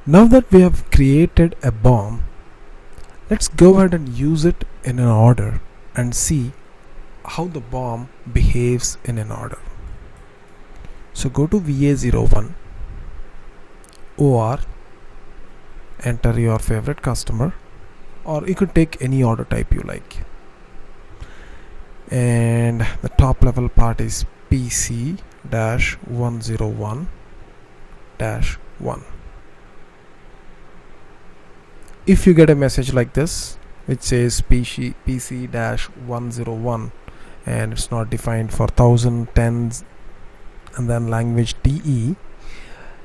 Now that we have created a BOM, let's go ahead and use it in an order and see how the BOM behaves in an order. So go to VA01 OR, enter your favorite customer, or you could take any order type you like. And the top level part is PC-101-1. If you get a message like this which says PC-101 and it's not defined for 1000, tens, and then language DE,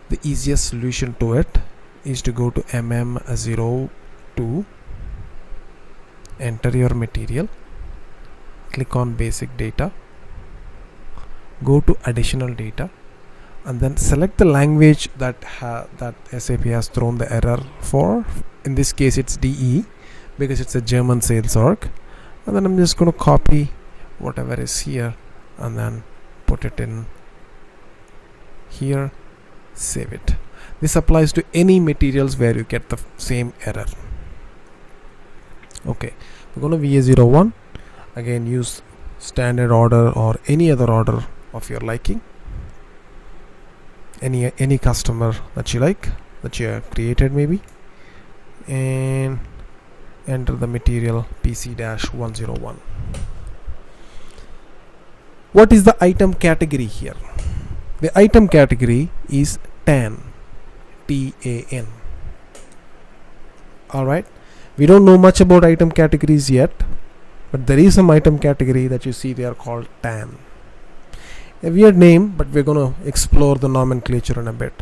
the easiest solution to it is to go to MM02, enter your material, click on basic data, go to additional data, and then select the language that SAP has thrown the error for. In this case it's DE because it's a German sales org, and then I'm just going to copy whatever is here and then put it in here, save it. This applies to any materials where you get the same error. Okay, we're going to VA01. Again, use standard order or any other order of your liking, any customer that you like, that you have created maybe, and enter the material PC-101. What is the item category here? The item category is TAN, TAN. Alright, we don't know much about item categories yet, but there is some item category that you see, they are called TAN. A weird name, but we're going to explore the nomenclature in a bit.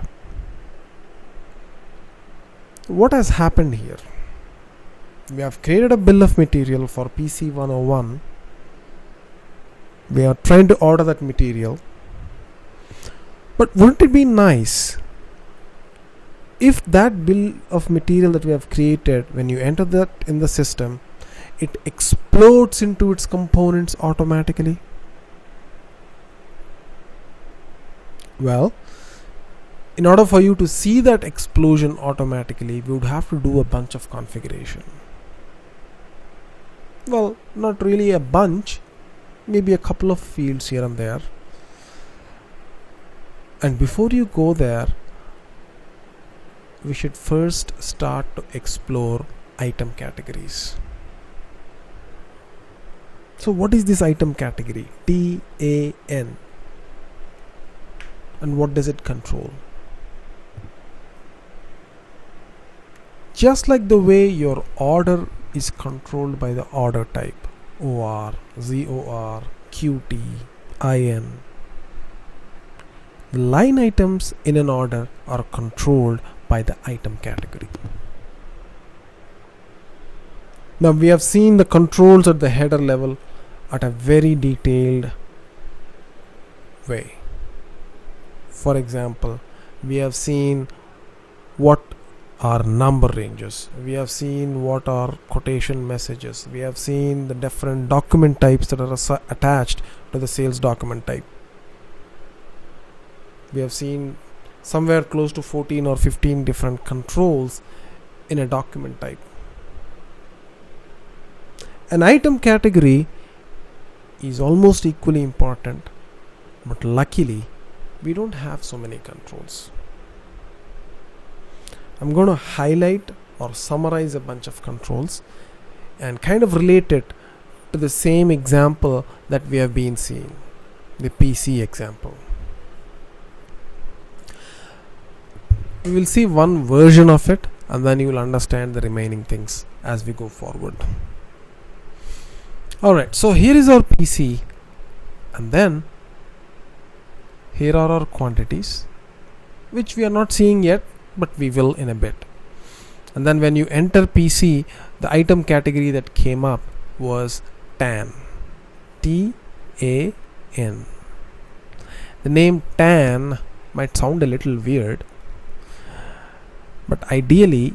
What has happened here? We have created a bill of material for PC-101. We are trying to order that material. But wouldn't it be nice if that bill of material that we have created, when you enter that in the system, it explodes into its components automatically? Well, in order for you to see that explosion automatically, we would have to do a bunch of configuration. Well, not really a bunch, maybe a couple of fields here and there. And before you go there, we should first start to explore item categories. So what is this item category? TAN. And what does it control? Just like the way your order is controlled by the order type, OR, ZOR, QT, IN, the line items in an order are controlled by the item category. Now we have seen the controls at the header level at a very detailed way. For example, we have seen what are number ranges, we have seen what are quotation messages, we have seen the different document types that are attached to the sales document type. We have seen somewhere close to 14 or 15 different controls in a document type. An item category is almost equally important, but luckily we don't have so many controls. I'm going to highlight or summarize a bunch of controls and kind of relate it to the same example that we have been seeing, the PC example. We will see one version of it and then you will understand the remaining things as we go forward. Alright, so here is our PC, and then here are our quantities, which we are not seeing yet, but we will in a bit. And then when you enter PC, the item category that came up was TAN, T-A-N. The name TAN might sound a little weird, but ideally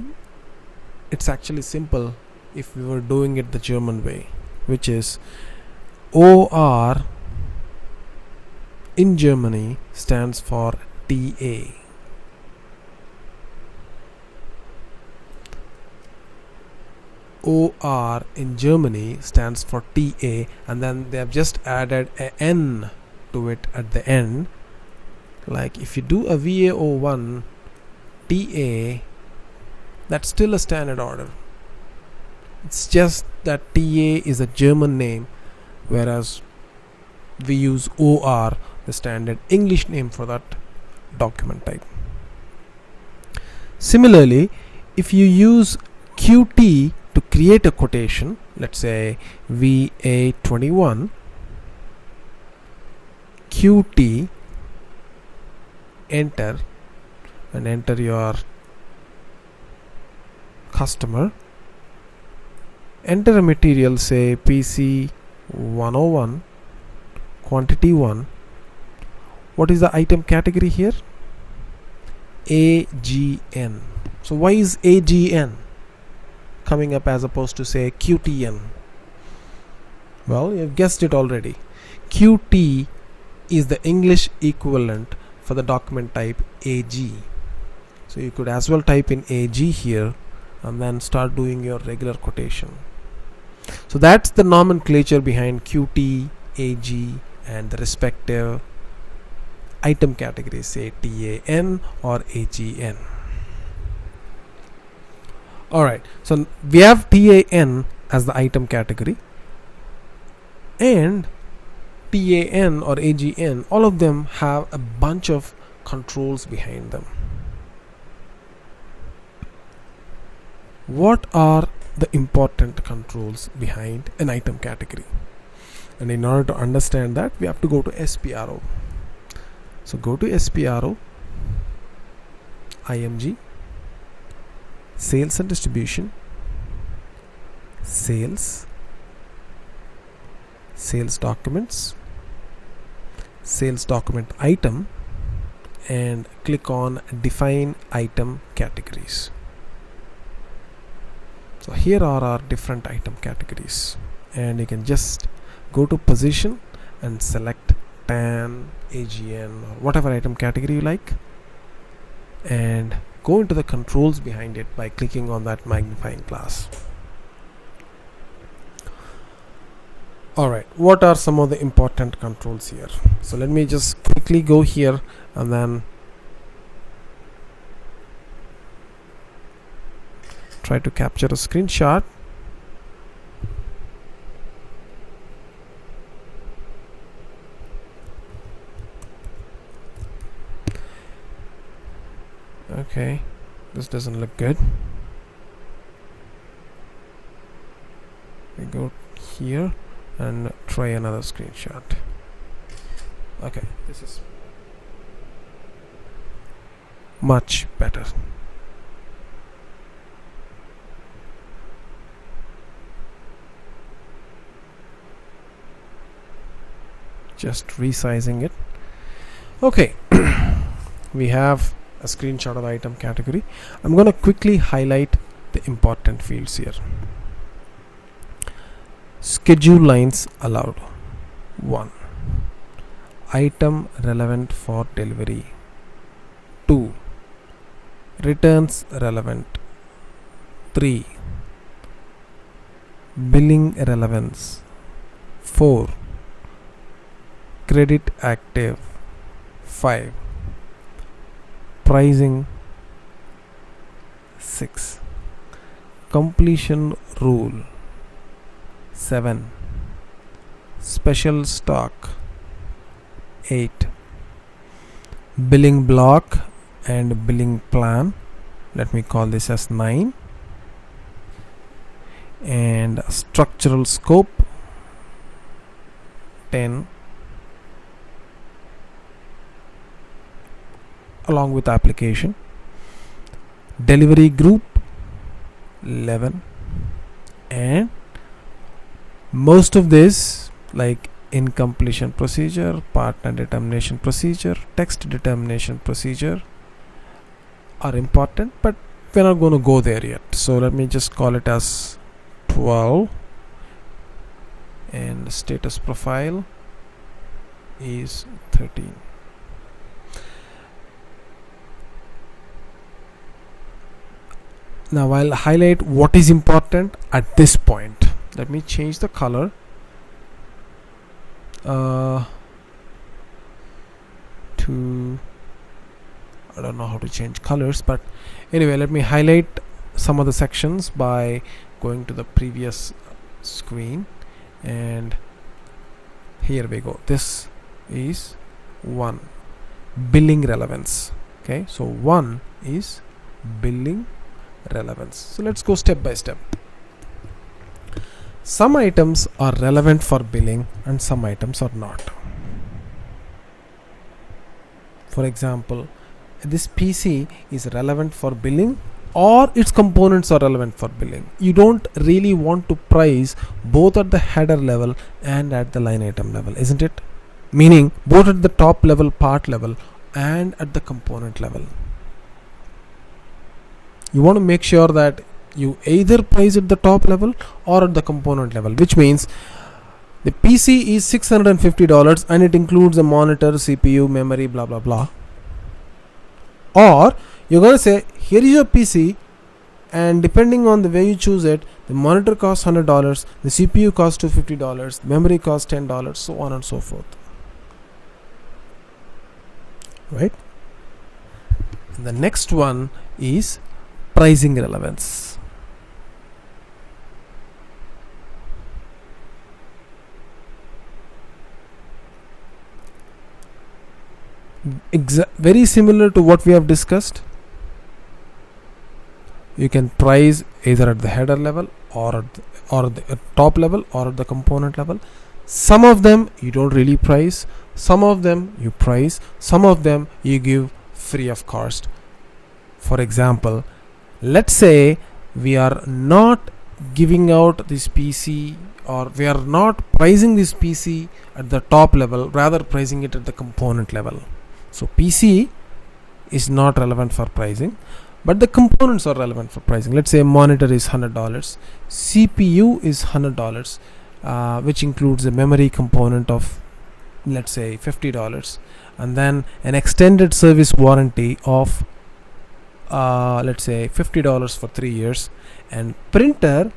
it's actually simple if we were doing it the German way, which is OR in Germany stands for TA. OR in Germany stands for TA, and then they have just added a N to it at the end. Like if you do a VAO1 TA, that's still a standard order. It's just that TA is a German name, whereas we use OR, the standard English name for that document type. Similarly, if you use QT to create a quotation, let's say VA21 QT, enter, and enter your customer, enter a material, say PC 101 quantity 1. What is the item category here? AGN. So why is AGN coming up as opposed to say QTN? Well, you've guessed it already. QT is the English equivalent for the document type AG. So you could as well type in AG here and then start doing your regular quotation. So that's the nomenclature behind QT, AG, and the respective item categories, say TAN or AGN. Alright, so we have TAN as the item category, and TAN or AGN, all of them have a bunch of controls behind them. What are the important controls behind an item category? And in order to understand that, we have to go to SPRO. So go to SPRO, IMG, Sales and Distribution, Sales, Sales Documents, Sales Document Item, and click on Define Item Categories. So here are our different item categories, and you can just go to Position and select TAN, AGN, or whatever item category you like, and go into the controls behind it by clicking on that magnifying glass. Alright, what are some of the important controls here? So let me just quickly go here and then try to capture a screenshot. Okay, this doesn't look good. We go here and try another screenshot. Okay, this is much better. Just resizing it. Okay, we have a screenshot of the item category. I'm going to quickly highlight the important fields here. Schedule lines allowed. 1. Item relevant for delivery. 2. Returns relevant. 3. Billing relevance. 4. Credit active. 5. Pricing. 6. Completion rule. 7. Special stock. 8. Billing block and billing plan. Let me call this as 9. And structural scope. 10. Along with application. Delivery group. 11. And most of this, like incompletion procedure, partner determination procedure, text determination procedure, are important, but we're not going to go there yet. So let me just call it as 12, and status profile is 13. Now I'll highlight what is important at this point. Let me change the color to, I don't know how to change colors, but anyway, let me highlight some of the sections by going to the previous screen, and here we go. This is 1, billing relevance. Okay, so 1 is billing relevance. So let's go step by step. Some items are relevant for billing and some items are not. For example, this PC is relevant for billing or its components are relevant for billing. You don't really want to price both at the header level and at the line item level, isn't it? Meaning both at the top level, part level, and at the component level. You want to make sure that you either price at the top level or at the component level, which means the PC is $650 and it includes a monitor, CPU, memory, blah blah blah. Or you're going to say, here is your PC, and depending on the way you choose it, the monitor costs $100, the CPU costs $250, the memory costs $10, so on and so forth. Right? And the next one is pricing relevance. Very similar to what we have discussed. You can price either at the header level or at the top level or at the component level. Some of them you don't really price, some of them you price, some of them you give free of cost. For example, let's say we are not giving out this PC, or we are not pricing this PC at the top level, rather pricing it at the component level. So PC is not relevant for pricing, but the components are relevant for pricing. Let's say monitor is $100, CPU is $100, which includes a memory component of, let's say, $50, and then an extended service warranty of let's say $50 for 3 years, and printer,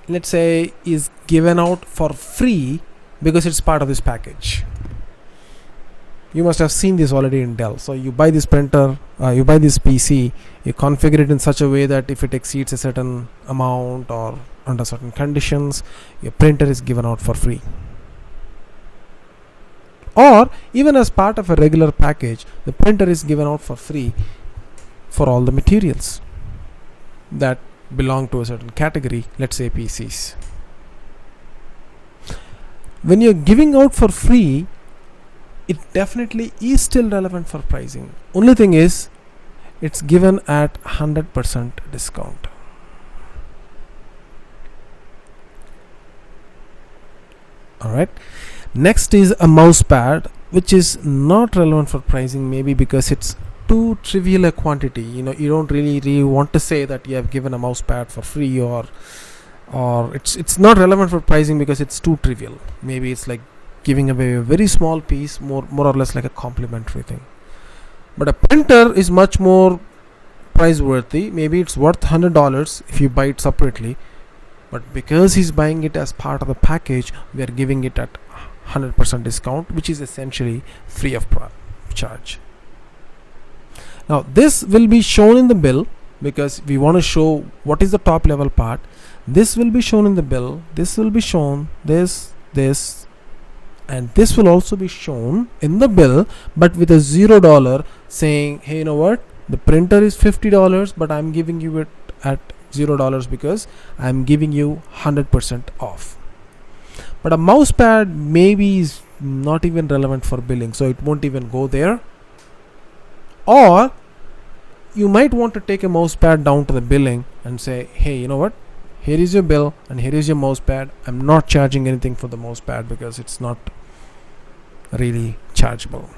let's say, is given out for free because it's part of this package. You must have seen this already in Dell. So you buy this printer, you buy this PC, you configure it in such a way that if it exceeds a certain amount or under certain conditions, your printer is given out for free. Or even as part of a regular package, the printer is given out for free for all the materials that belong to a certain category, let's say PCs. When you're giving out for free, it definitely is still relevant for pricing. Only thing is, it's given at 100% discount. Alright. Next is a mouse pad, which is not relevant for pricing, maybe because it's too trivial a quantity. You don't really want to say that you have given a mouse pad for free, or it's not relevant for pricing because it's too trivial. Maybe it's like giving away a very small piece, more or less like a complimentary thing. But a printer is much more price worthy. Maybe it's worth $100 if you buy it separately, but because he's buying it as part of the package, we are giving it at 100% discount, which is essentially free of charge. Now this will be shown in the bill because we want to show what is the top level part. This will be shown in the bill, this will be shown, this, and this will also be shown in the bill, but with a $0 saying, hey, you know what, the printer is $50, but I'm giving you it at $0 because I'm giving you 100% off. But a mouse pad maybe is not even relevant for billing, so it won't even go there. Or you might want to take a mouse pad down to the billing and say, hey, you know what, here is your bill and here is your mouse pad. I'm not charging anything for the mouse pad because it's not really chargeable.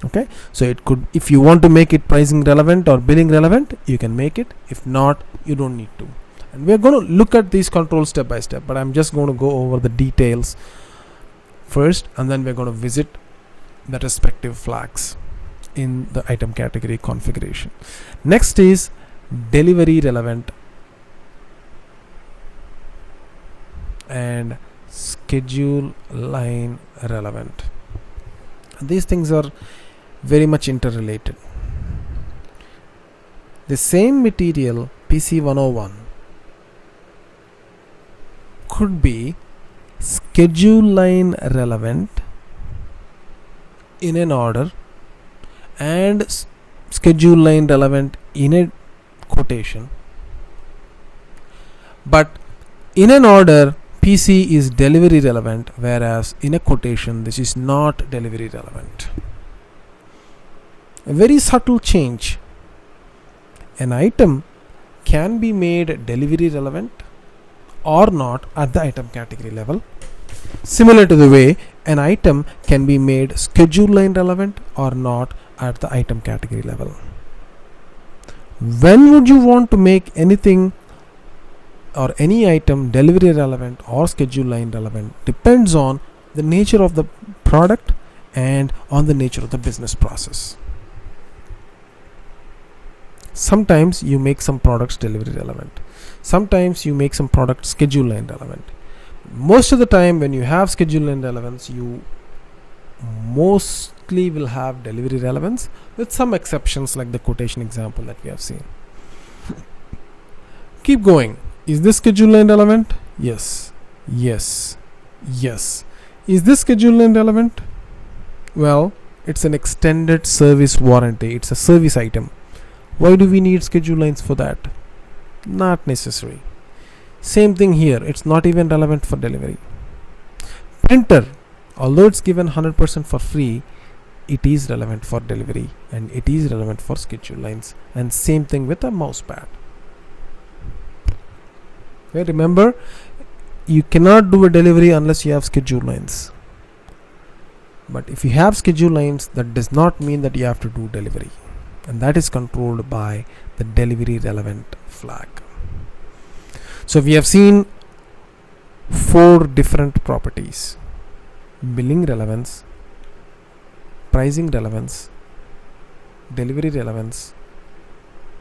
Okay, so it could, if you want to make it pricing relevant or billing relevant, you can make it. If not, you don't need to. And we're going to look at these controls step by step, but I'm just going to go over the details first, and then we're going to visit the respective flags. in the item category configuration. Next is delivery relevant and schedule line relevant. These things are very much interrelated. The same material PC 101 could be schedule line relevant in an order and schedule line relevant in a quotation, but in an order PC is delivery relevant, whereas in a quotation this is not delivery relevant. A very subtle change. An item can be made delivery relevant or not at the item category level, similar to the way an item can be made schedule line relevant or not at the item category level. When would you want to make anything or any item delivery relevant or schedule line relevant depends on the nature of the product and on the nature of the business process. Sometimes you make some products delivery relevant. Sometimes you make some products schedule line relevant. Most of the time when you have schedule line relevance, you mostly will have delivery relevance, with some exceptions like the quotation example that we have seen. Keep going. Is this schedule line relevant? Yes. Yes. Yes. Is this schedule line relevant? Well, it's an extended service warranty. It's a service item. Why do we need schedule lines for that? Not necessary. Same thing here. It's not even relevant for delivery. Printer, although it's given 100% for free, it is relevant for delivery and it is relevant for schedule lines. And same thing with a mouse pad. Okay, remember, you cannot do a delivery unless you have schedule lines. But if you have schedule lines, that does not mean that you have to do delivery. And that is controlled by the delivery relevant flag. So we have seen 4 different properties: billing relevance, pricing relevance, delivery relevance,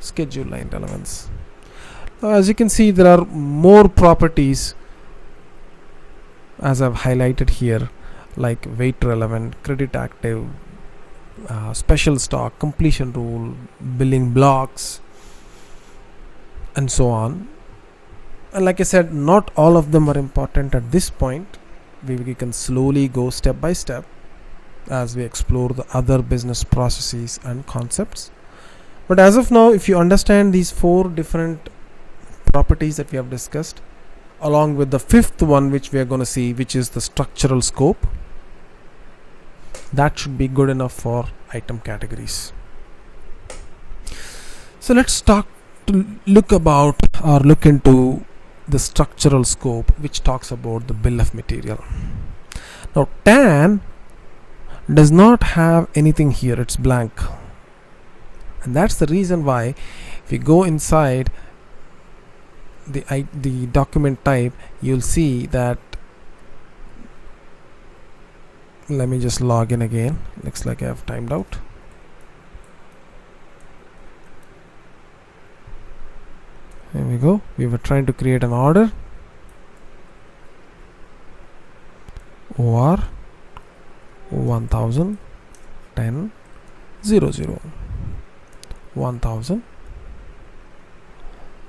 schedule line relevance. Now, as you can see, there are more properties as I've highlighted here, like weight relevant, credit active, special stock, completion rule, billing blocks, and so on. And like I said, not all of them are important at this point. We can slowly go step by step as we explore the other business processes and concepts. But as of now, if you understand these 4 different properties that we have discussed, along with the 5th one which we are going to see, which is the structural scope, that should be good enough for item categories. So let's look into the structural scope, which talks about the bill of material. Now TAN does not have anything here, it's blank, and that's the reason why if you go inside the document type, you'll see that. Let me just log in again. Looks like I have timed out. Here we go. We were trying to create an order. OR 1000 10 00 1000.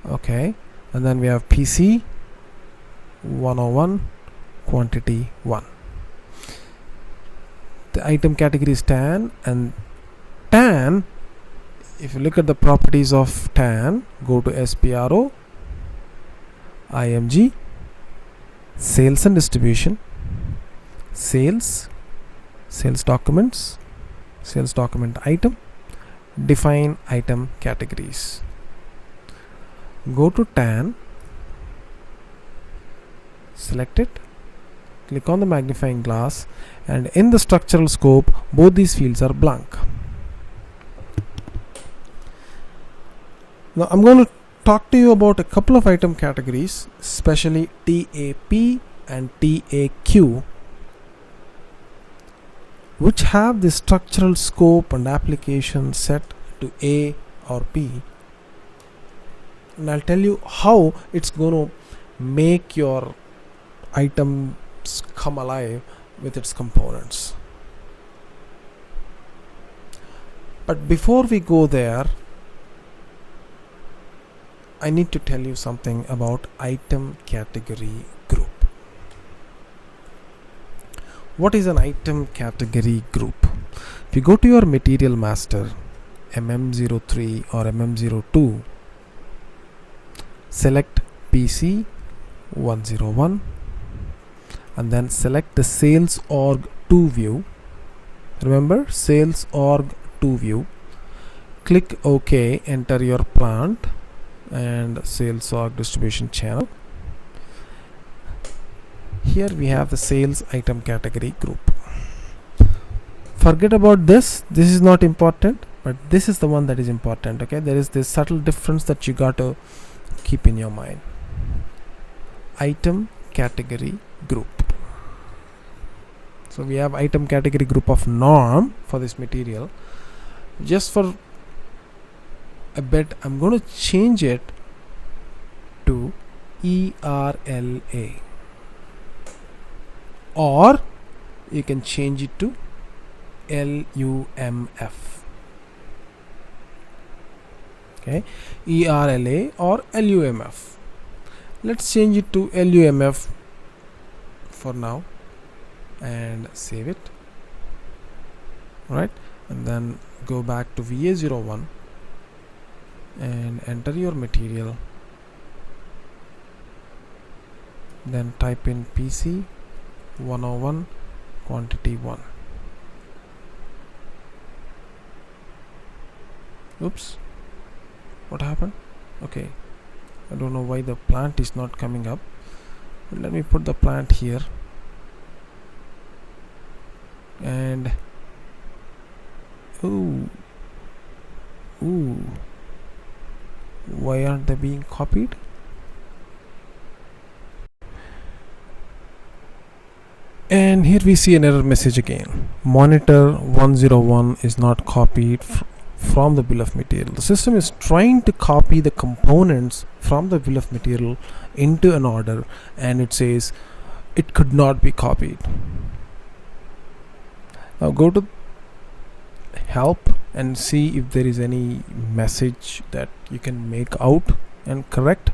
Okay, and then we have PC 101 quantity 1. The item category is TAN, and TAN, if you look at the properties of TAN, go to SPRO, IMG, Sales and Distribution, Sales documents, Sales document item, define item categories. Go to TAN, select it, click on the magnifying glass, and in the structural scope both these fields are blank. Now I'm going to talk to you about a couple of item categories, especially TAP and TAQ, which have the structural scope and application set to A or B, and I'll tell you how it's going to make your items come alive with its components. But before we go there, I need to tell you something about item category group. What is an item category group? If you go to your material master MM03 or MM02, select PC 101 and then select the sales org 2 view. Remember, sales org 2 view. Click OK, enter your plant and sales org distribution channel. Here we have the sales item category group. Forget about this is not important, but this is the one that is important. Okay, there is this subtle difference that you got to keep in your mind. Item category group. So we have item category group of norm for this material. Just for a bit, I'm going to change it to ERLA, or you can change it to LUMF. Okay, ERLA or LUMF. Let's change it to LUMF for now and save it. Right, and then go back to VA01 and enter your material, then type in PC 101 quantity 1. Oops, what happened? Okay, I don't know why the plant is not coming up. Let me put the plant here, and ooh, why aren't they being copied? And here we see an error message again. Monitor 101 is not copied from the bill of material. The system is trying to copy the components from the bill of material into an order, and it says it could not be copied. Now go to help and see if there is any message that you can make out and correct.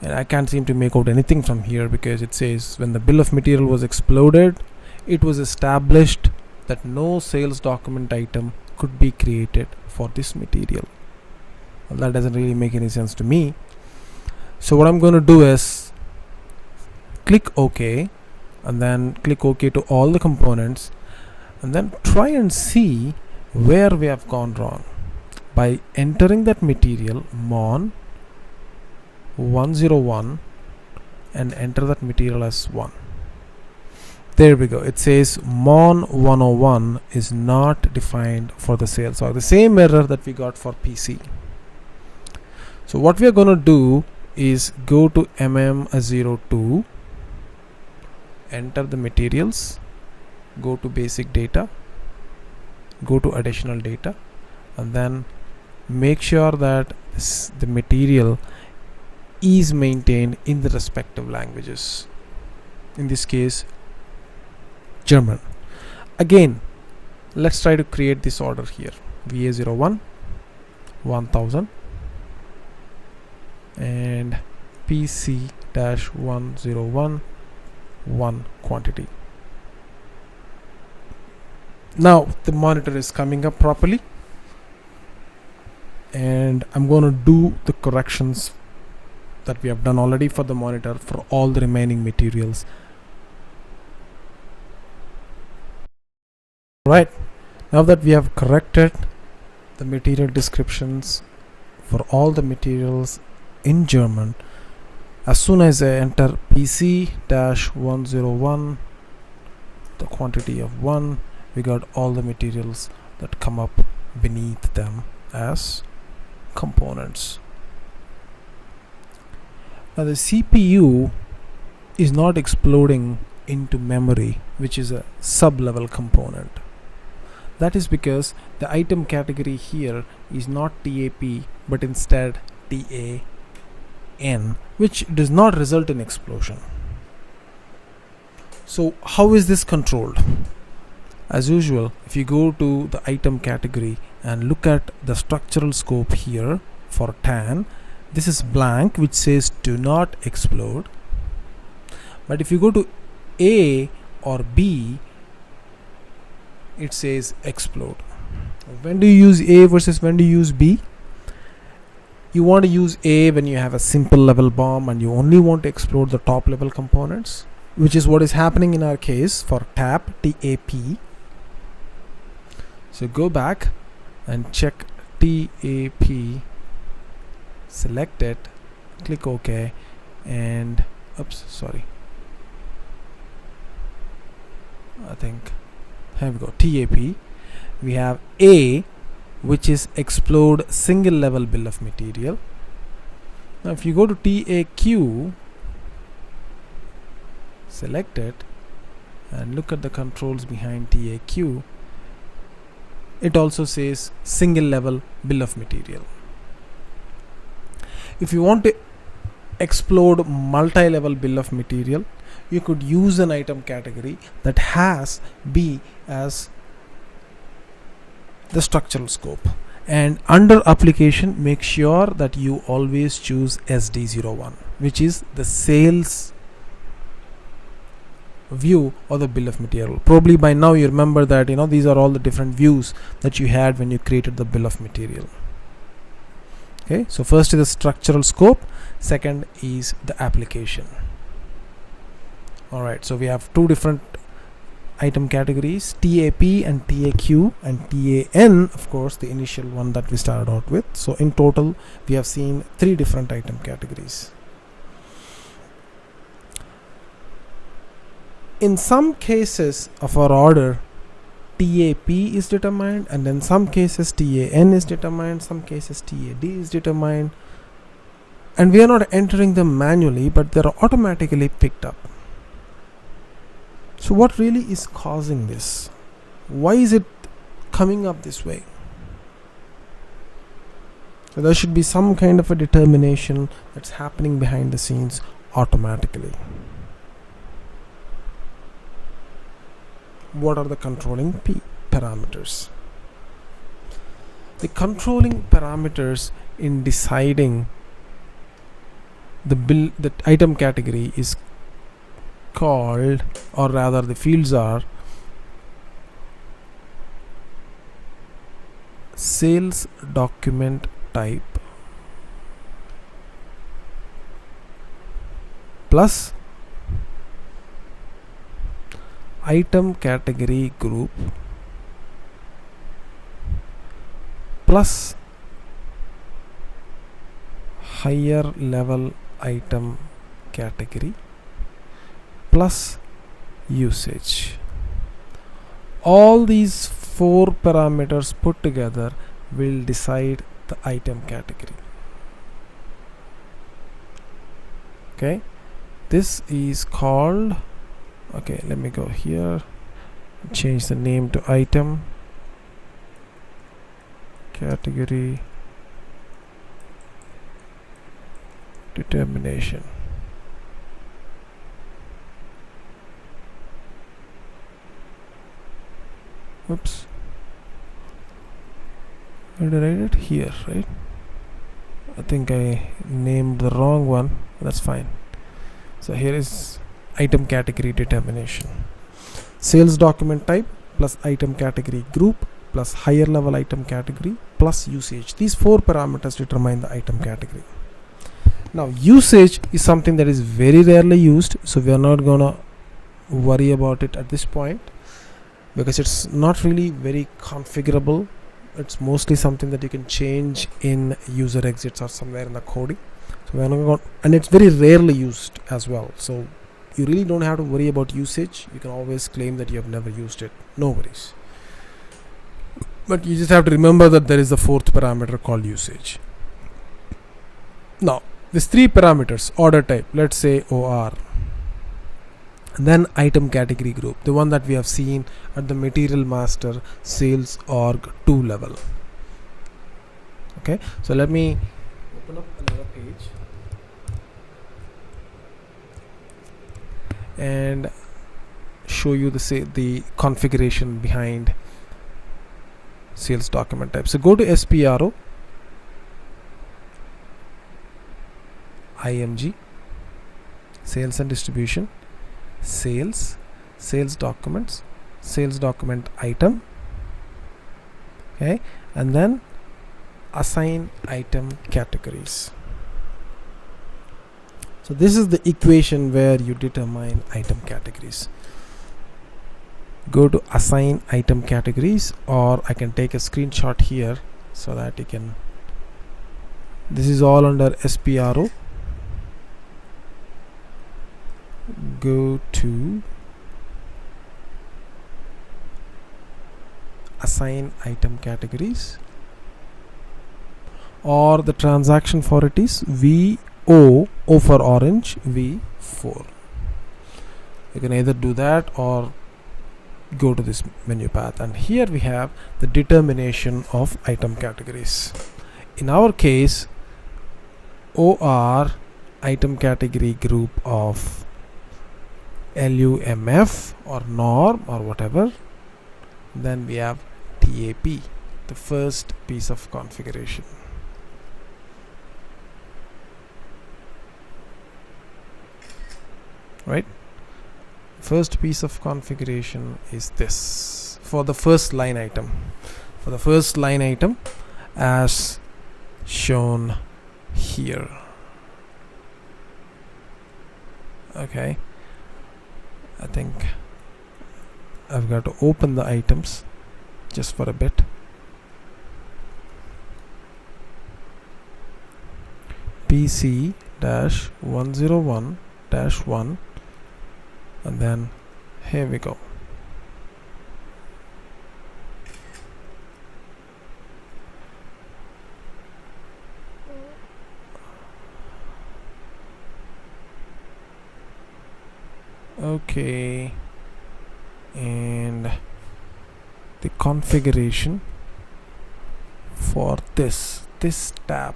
And I can't seem to make out anything from here, because it says when the bill of material was exploded, it was established that no sales document item could be created for this material. Well, that doesn't really make any sense to me. So what I'm going to do is click OK, and then click OK to all the components, and then try and see where we have gone wrong by entering that material mon 101 and enter that material as 1. There we go. It says mon 101 is not defined for the sales org. The same error that we got for PC. So what we are going to do is go to MM02, enter the materials, go to basic data, go to additional data, and then make sure that the material is maintained in the respective languages. In this case, German. Again, let's try to create this order here. VA01 1000 and PC-101 1 quantity. Now the monitor is coming up properly, and I'm going to do the corrections that we have done already for the monitor for all the remaining materials. Right, now that we have corrected the material descriptions for all the materials in German, as soon as I enter PC-101, the quantity of 1, we got all the materials that come up beneath them as components. Now the CPU is not exploding into memory, which is a sub-level component. That is because the item category here is not TAP but instead TAN, which does not result in explosion. So how is this controlled? As usual, if you go to the item category and look at the structural scope here for TAN, this is blank, which says do not explode. But if you go to A or B, it says explode. When do you use A versus when do you use B? You want to use A when you have a simple level bomb and you only want to explode the top level components, which is what is happening in our case for TAP. So go back and check TAP, select it, click OK, and I think here we go. TAP, we have A, which is explode single level bill of material. Now if you go to TAQ, select it and look at the controls behind TAQ, it also says single level bill of material. If you want to explode multi-level bill of material, you could use an item category that has B as the structural scope, and under application make sure that you always choose SD01, which is the sales view or the bill of material. Probably by now you remember that these are all the different views that you had when you created the bill of material. Okay, so first is the structural scope, second is the application. Alright, so we have two different item categories, TAP and TAQ, and TAN, of course the initial one that we started out with. So in total we have seen three different item categories. In some cases of our order, TAP is determined, and in some cases TAN is determined, some cases TAD is determined, and we are not entering them manually, but they are automatically picked up. So what really is causing this? Why is it coming up this way? So there should be some kind of a determination that's happening behind the scenes automatically. What are the controlling parameters? The controlling parameters in deciding the item category is called, or rather the fields are sales document type plus item category group plus higher level item category plus usage. All these four parameters put together will decide the item category. Okay, this is called, okay, let me go here, change the name to item category determination. Oops, where did I write it? Here, right? I think I named the wrong one. That's fine. So here is item category determination. Sales document type plus item category group plus higher level item category plus usage. These four parameters determine the item category. Now usage is something that is very rarely used, so we are not gonna worry about it at this point because it's not really very configurable. It's mostly something that you can change in user exits or somewhere in the coding. So we're not going, and it's very rarely used as well. So you really don't have to worry about usage. You can always claim that you have never used it. No worries. But you just have to remember that there is a fourth parameter called usage. Now, these three parameters, order type, let's say OR, And then item category group, the one that we have seen at the material master sales org 2 level. Okay, so let me open up another page and show you the configuration behind sales document type. So go to SPRO IMG, sales and distribution, sales documents, sales document item. Okay, and then assign item categories. So this is the equation where you determine item categories. Go to assign item categories, or I can take a screenshot here so that you can. This is all under SPRO. Go to assign item categories, or the transaction for it is VO for orange V4. You can either do that or go to this menu path, and here we have the determination of item categories. In our case, OR item category group of LUMF or norm or whatever. Then we have TAP, the first piece of configuration. Right? First piece of configuration is this for the first line item. For the first line item as shown here. Okay, I think I've got to open the items just for a bit. PC-101-1, and then here we go. Okay, and the configuration for this tab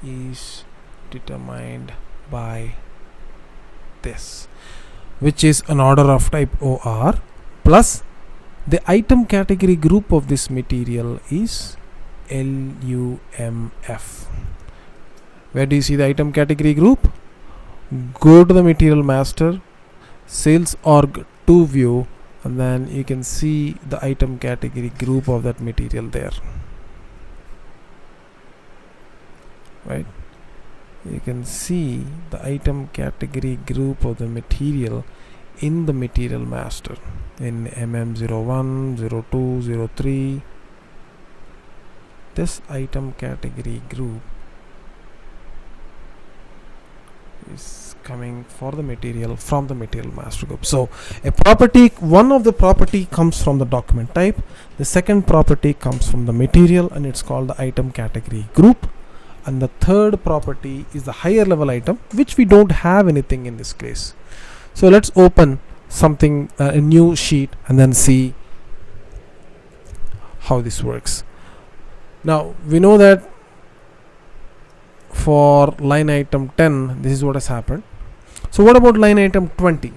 is determined by this, which is an order of type OR, plus the item category group of this material is LUMF. Where do you see the item category group? Go to the material master sales org 2 view, and then you can see the item category group of that material there. Right, you can see the item category group of the material in the material master in MM01, 02, 03. This item category group is coming for the material from the material master group. So a property, one of the property comes from the document type, the second property comes from the material, and it's called the item category group, and the third property is the higher level item, which we don't have anything in this case. So let's open something, a new sheet, and then see how this works. Now we know that for line item 10 this is what has happened. So what about line item 20?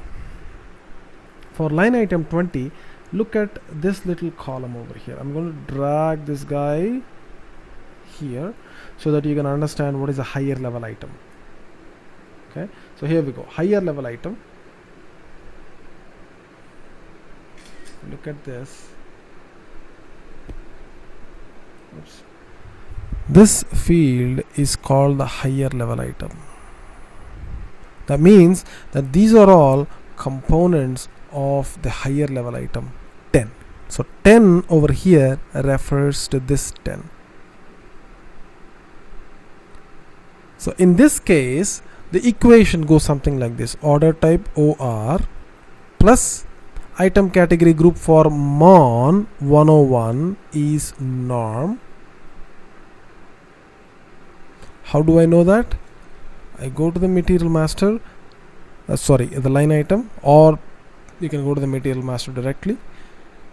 For line item 20, look at this little column over here. I'm going to drag this guy here so that you can understand what is a higher level item. Okay, so here we go, higher level item. Look at this. Oops. This field is called the higher level item. That means that these are all components of the higher level item 10. So 10 over here refers to this 10. So in this case, the equation goes something like this: order type OR plus item category group for MON 101 is norm. How do I know that? I go to the material master, the line item, or you can go to the material master directly.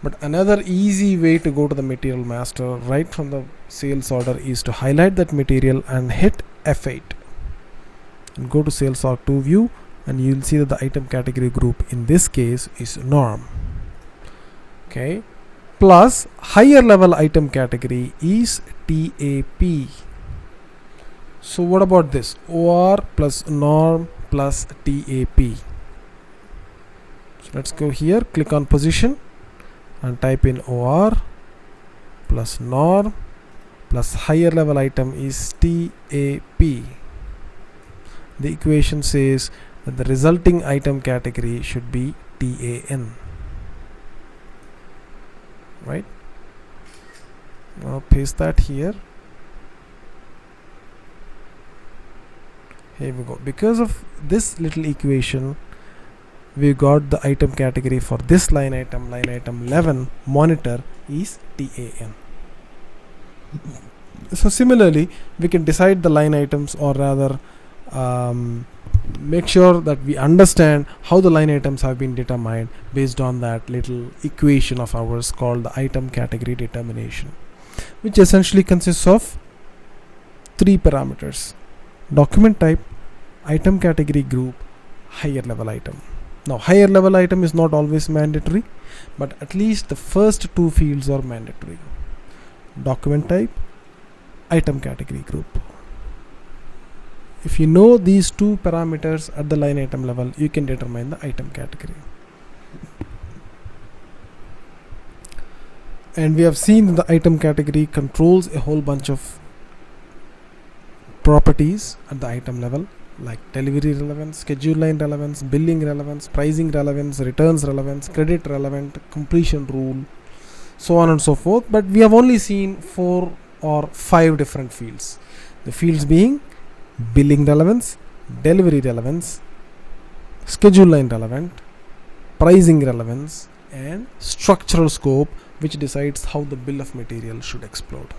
But another easy way to go to the material master right from the sales order is to highlight that material and hit F8 and go to sales org 2 view, and you'll see that the item category group in this case is norm. Okay, plus higher level item category is TAP. So what about this? OR plus norm plus TAP. So let's go here, click on position and type in OR plus norm plus higher level item is TAP. The equation says that the resulting item category should be TAN. Right? Now paste that here. Here we go. Because of this little equation, we got the item category for this line item 11 monitor is TAN. So similarly, we can decide the line items, or rather make sure that we understand how the line items have been determined based on that little equation of ours called the item category determination, which essentially consists of 3 parameters: document type, item category group, higher level item. Now higher level item is not always mandatory, but at least the first 2 fields are mandatory: document type, item category group. If you know these 2 parameters at the line item level, you can determine the item category. And we have seen that the item category controls a whole bunch of properties at the item level, like delivery relevance, schedule line relevance, billing relevance, pricing relevance, returns relevance, credit relevant, completion rule, so on and so forth. But we have only seen 4 or 5 different fields. The fields being billing relevance, delivery relevance, schedule line relevant, pricing relevance, and structural scope, which decides how the bill of material should explode.